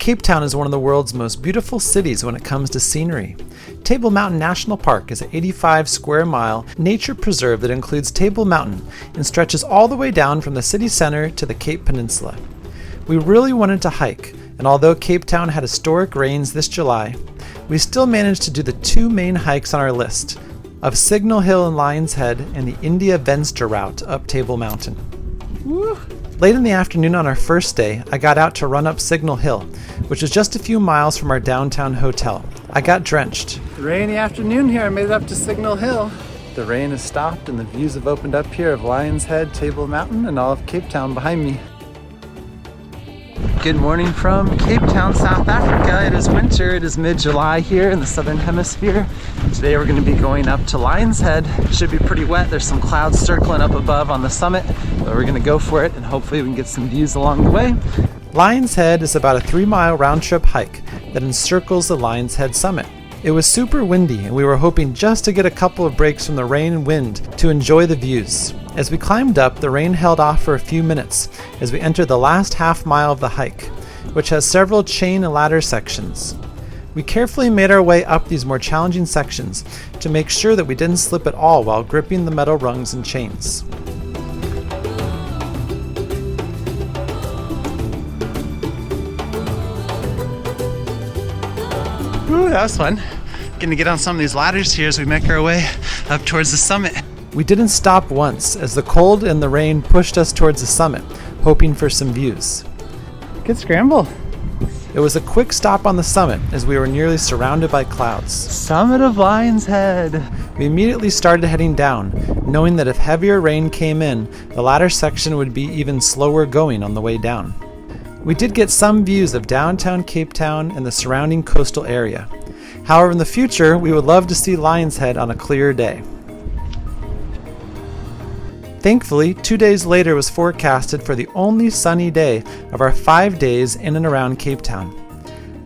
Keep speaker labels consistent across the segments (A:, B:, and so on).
A: Cape Town is one of the world's most beautiful cities when it comes to scenery. Table Mountain National Park is an 85 square mile nature preserve that includes Table Mountain and stretches all the way down from the city center to the Cape Peninsula. We really wanted to hike, and although Cape Town had historic rains this July, we still managed to do the two main hikes on our list of Signal Hill and Lion's Head and the India VENSTER route up Table Mountain. Woo. Late in the afternoon on our first day, I got out to run up Signal Hill, which is just a few miles from our downtown hotel. I got drenched. Rainy afternoon here, I made it up to Signal Hill. The rain has stopped and the views have opened up here of Lion's Head, Table Mountain, and all of Cape Town behind me. Good morning from Cape Town, South Africa. It is winter. It is mid-July here in the southern hemisphere. Today we're going to be going up to Lion's Head. It should be pretty wet. There's some clouds circling up above on the summit, but we're going to go for it and hopefully we can get some views along the way. Lion's Head is about a 3-mile round-trip hike that encircles the Lion's Head summit. It was super windy and we were hoping just to get a couple of breaks from the rain and wind to enjoy the views. As we climbed up, the rain held off for a few minutes as we entered the last half mile of the hike, which has several chain and ladder sections. We carefully made our way up these more challenging sections to make sure that we didn't slip at all while gripping the metal rungs and chains. Ooh, that was fun. Gonna get on some of these ladders here as we make our way up towards the summit. We didn't stop once as the cold and the rain pushed us towards the summit, hoping for some views. Good scramble. It was a quick stop on the summit as we were nearly surrounded by clouds. Summit of Lion's Head. We immediately started heading down, knowing that if heavier rain came in, the ladder section would be even slower going on the way down. We did get some views of downtown Cape Town and the surrounding coastal area. However, in the future, we would love to see Lion's Head on a clear day. Thankfully, 2 days later was forecasted for the only sunny day of our 5 days in and around Cape Town.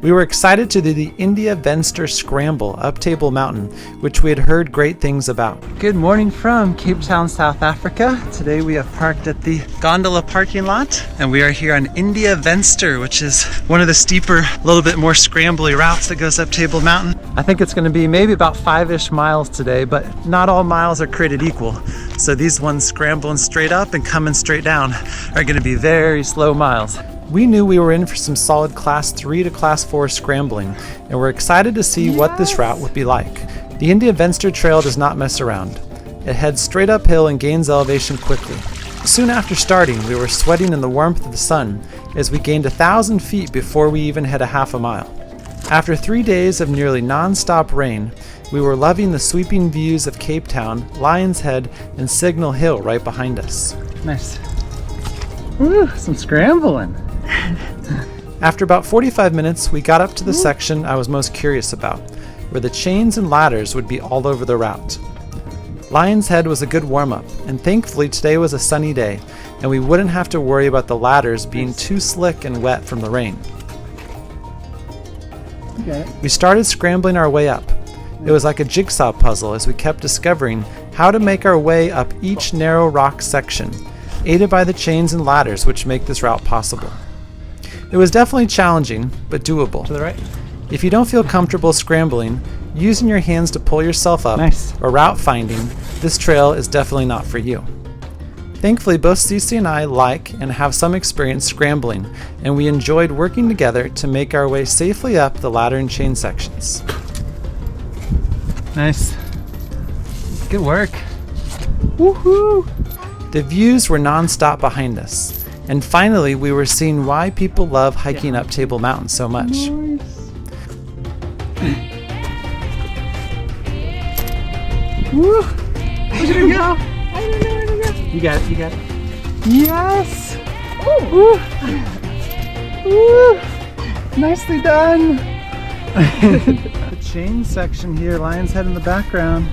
A: We were excited to do the India VENSTER scramble up Table Mountain, which we had heard great things about. Good morning from Cape Town, South Africa. Today we have parked at the gondola parking lot, and we are here on India VENSTER, which is one of the steeper, a little bit more scrambly routes that goes up Table Mountain. I think it's going to be maybe about 5-ish miles today, but not all miles are created equal. So these ones scrambling straight up and coming straight down are going to be very slow miles. We knew we were in for some solid Class 3 to Class 4 scrambling, and we're excited to see what this route would be like. The India VENSTER trail does not mess around. It heads straight uphill and gains elevation quickly. Soon after starting, we were sweating in the warmth of the sun as we gained 1,000 feet before we even hit a half a mile. After 3 days of nearly non-stop rain, we were loving the sweeping views of Cape Town, Lion's Head, and Signal Hill right behind us. Nice. Woo, some scrambling. After about 45 minutes, we got up to the section I was most curious about, where the chains and ladders would be all over the route. Lion's Head was a good warm-up, and thankfully today was a sunny day, and we wouldn't have to worry about the ladders being too slick and wet from the rain. We started scrambling our way up. It was like a jigsaw puzzle as we kept discovering how to make our way up each narrow rock section, aided by the chains and ladders which make this route possible. It was definitely challenging, but doable. To the right. If you don't feel comfortable scrambling, using your hands to pull yourself up, or route finding, this trail is definitely not for you. Thankfully, both Cece and I like and have some experience scrambling, and we enjoyed working together to make our way safely up the ladder and chain sections. Nice. Good work. Woohoo! The views were non-stop behind us. And finally, we were seeing why people love hiking up Table Mountain so much. Nice. Woo! Where's it go? I don't know. You got it, you got it. Yes! Woo! Woo! Nicely done! The chain section here, Lion's Head in the background.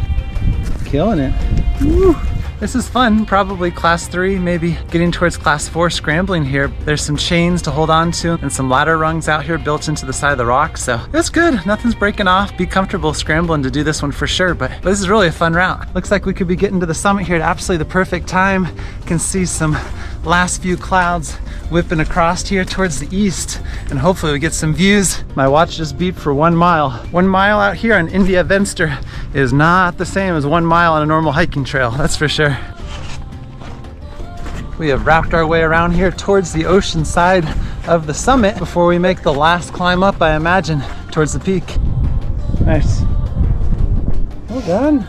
A: Killing it. Woo! This is fun, probably Class 3, maybe getting towards Class 4 scrambling here. There's some chains to hold on to and some ladder rungs out here built into the side of the rock, so it's good. Nothing's breaking off. Be comfortable scrambling to do this one for sure, but this is really a fun route. Looks like we could be getting to the summit here at absolutely the perfect time. You can see some last few clouds whipping across here towards the east, and hopefully we get some views. My watch just beeped for 1 mile. 1 mile out here on India VENSTER is not the same as 1 mile on a normal hiking trail, that's for sure. We have wrapped our way around here towards the ocean side of the summit before we make the last climb up, I imagine, towards the peak. Nice. Well done.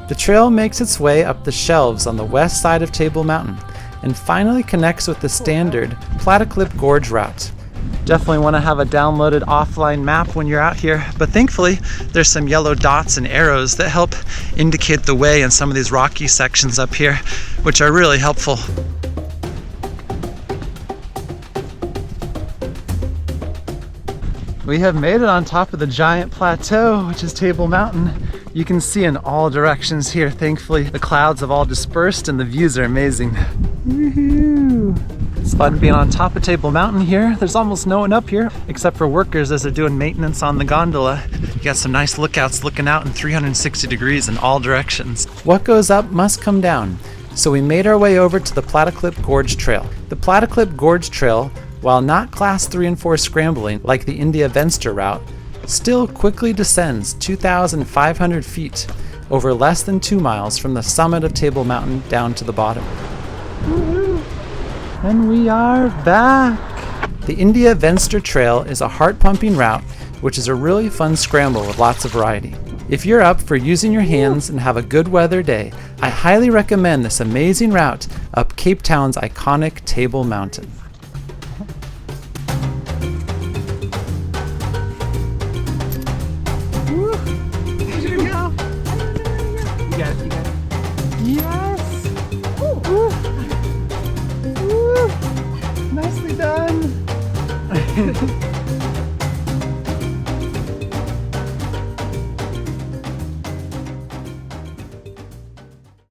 A: The trail makes its way up the shelves on the west side of Table Mountain and finally connects with the standard Patagonia Gorge route. Definitely want to have a downloaded offline map when you're out here, but thankfully there's some yellow dots and arrows that help indicate the way in some of these rocky sections up here, which are really helpful. We have made it on top of the giant plateau, which is Table Mountain. You can see in all directions here. Thankfully, the clouds have all dispersed and the views are amazing. Woohoo! It's fun being on top of Table Mountain here. There's almost no one up here, except for workers as they're doing maintenance on the gondola. You got some nice lookouts looking out in 360 degrees in all directions. What goes up must come down. So we made our way over to the Patagonia Gorge Trail. The Patagonia Gorge Trail, while not class 3 and 4 scrambling like the India VENSTER route, still quickly descends 2,500 feet over less than 2 miles from the summit of Table Mountain down to the bottom. Woo-hoo. And we are back! The India VENSTER Trail is a heart-pumping route, which is a really fun scramble with lots of variety. If you're up for using your hands and have a good weather day, I highly recommend this amazing route up Cape Town's iconic Table Mountain. Yes! Woo. Woo. Nicely done!